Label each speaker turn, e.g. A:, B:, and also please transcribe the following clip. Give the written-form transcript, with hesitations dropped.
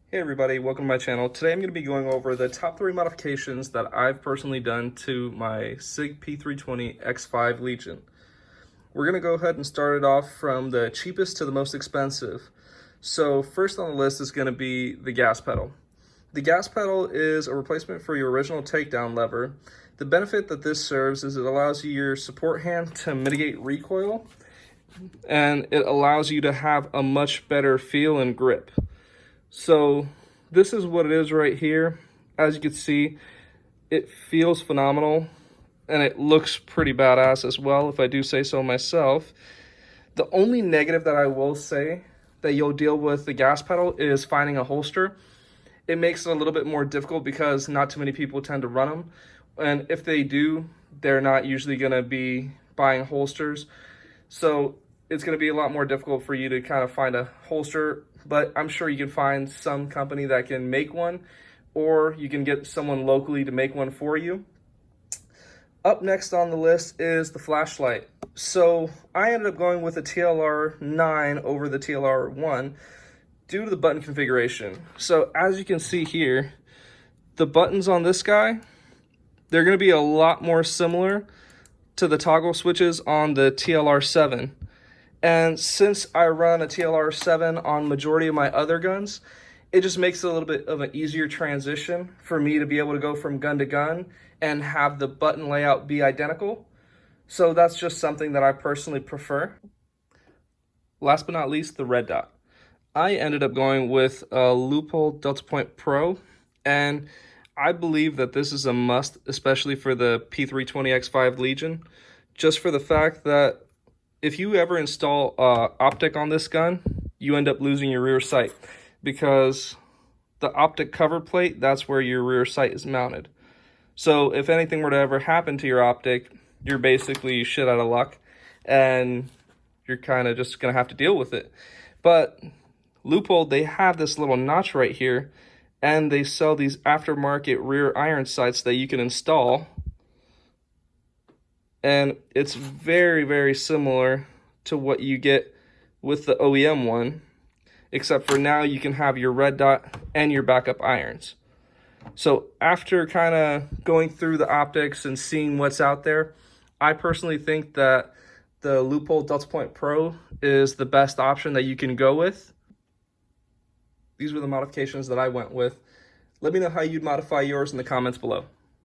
A: Hey everybody, welcome to my channel. Today I'm going to be going over the top 3 modifications that I've personally done to my Sig P320 X5 Legion. We're going to go ahead and start it off from the cheapest to the most expensive. So first on the list is going to be the gas pedal. The gas pedal is a replacement for your original takedown lever. The benefit that this serves is it allows you your support hand to mitigate recoil, and it allows you to have a much better feel and grip. So this is what it is right here. As you can see, it feels phenomenal and it looks pretty badass as well, if I do say so myself. The only negative that I will say that you'll deal with the gas pedal is finding a holster. It makes it a little bit more difficult because not too many people tend to run them. And if they do, they're not usually going to be buying holsters. So it's going to be a lot more difficult for you to kind of find a holster, but I'm sure you can find some company that can make one, or you can get someone locally to make one for you. Up next on the list is the flashlight. So I ended up going with a TLR 9 over the TLR 1 due to the button configuration. So as you can see here, the buttons on this guy, they're going to be a lot more similar to the toggle switches on the TLR 7. And since I run a TLR 7 on majority of my other guns, it just makes it a little bit of an easier transition for me to be able to go from gun to gun and have the button layout be identical. So that's just something that I personally prefer. Last but not least, the red dot. I ended up going with a Loophole Delta Point Pro, and I believe that this is a must, especially for the P320 X5 Legion, just for the fact that if you ever install optic on this gun, you end up losing your rear sight, because the optic cover plate, that's where your rear sight is mounted. So if anything were to ever happen to your optic, you're basically shit out of luck, and you're kind of just going to have to deal with it. But Loophole, they have this little notch right here, and they sell these aftermarket rear iron sights that you can install. And it's very, very similar to what you get with the OEM one, except for now you can have your red dot and your backup irons. So after kind of going through the optics and seeing what's out there, I personally think that the Loophole Delta Point Pro is the best option that you can go with. These were the modifications that I went with. Let me know how you'd modify yours in the comments below.